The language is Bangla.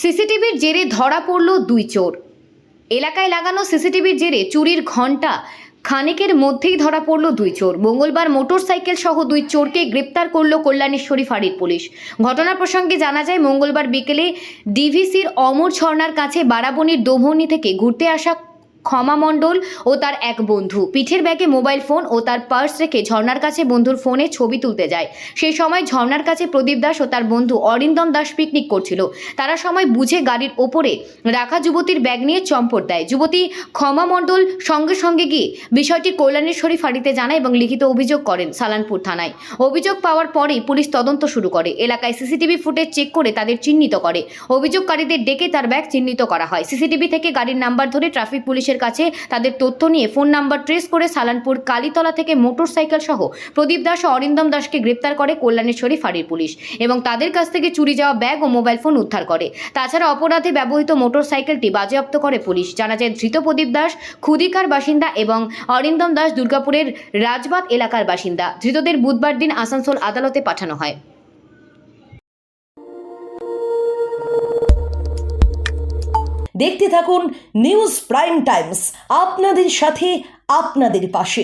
সিসিটিভির জেরে ধরা পড়ল দুই চোর। এলাকায় লাগানো সিসিটিভির জেরে চুরির ঘণ্টা খানেকের মধ্যেই ধরা পড়ল দুই চোর। মঙ্গলবার মোটরসাইকেল সহ দুই চোরকে গ্রেপ্তার করল কল্যাণেশ্বরী ফাঁড়ির পুলিশ। ঘটনা প্রসঙ্গে জানা যায়, মঙ্গলবার বিকেলে ডিভিসির অমর ঝর্ণার কাছে বারাবণীর দোভনি থেকে ঘুরতে আসা ক্ষমা মণ্ডল ও তার এক বন্ধু পিঠের ব্যাগে মোবাইল ফোন ও তার পার্স রেখে ঝর্ণার কাছে বন্ধুর ফোনে ছবি তুলতে যায়। সেই সময় ঝর্ণার কাছে প্রদীপ দাস ও তার বন্ধু অরিন্দম দাস পিকনিক করছিল। তারা সময় বুঝে গাড়ির ওপরে রাখা যুবতীর ব্যাগ নিয়ে চম্পট দেয়। যুবতী ক্ষমা মণ্ডল সঙ্গে সঙ্গে গিয়ে বিষয়টি কল্যাণেশ্বরী ফাঁড়িতে জানায় এবং লিখিত অভিযোগ করেন সালানপুর থানায়। অভিযোগ পাওয়ার পরেই পুলিশ তদন্ত শুরু করে। এলাকায় সিসিটিভি ফুটেজ চেক করে তাদের চিহ্নিত করে। অভিযোগকারীদের ডেকে তার ব্যাগ চিহ্নিত করা হয়। সিসিটিভি থেকে গাড়ির নাম্বার ধরে ট্রাফিক পুলিশের কাছে তাদের তথ্য নিয়ে ফোন নাম্বার ট্রেস করে সালানপুর কালীতলা থেকে মোটরসাইকেল সহ প্রদীপ দাস ও অরিন্দম দাসকে গ্রেপ্তার করে কল্যাণেশ্বরী ফাঁড়ির পুলিশ এবং তাদের কাছ থেকে চুরি যাওয়া ব্যাগ ও মোবাইল ফোন উদ্ধার করে। তাছাড়া অপরাধে ব্যবহৃত মোটরসাইকেলটি বাজেয়াপ্ত করে পুলিশ। জানা যায়, ধৃত প্রদীপ দাস খুদিকার বাসিন্দা এবং অরিন্দম দাস দুর্গাপুরের রাজবাত এলাকার বাসিন্দা। ধৃতদের বুধবার দিন আসানসোল আদালতে পাঠানো হয়। দেখতে থাকুন নিউজ প্রাইম টাইমস, আপনাদের সাথে আপনাদের পাশে।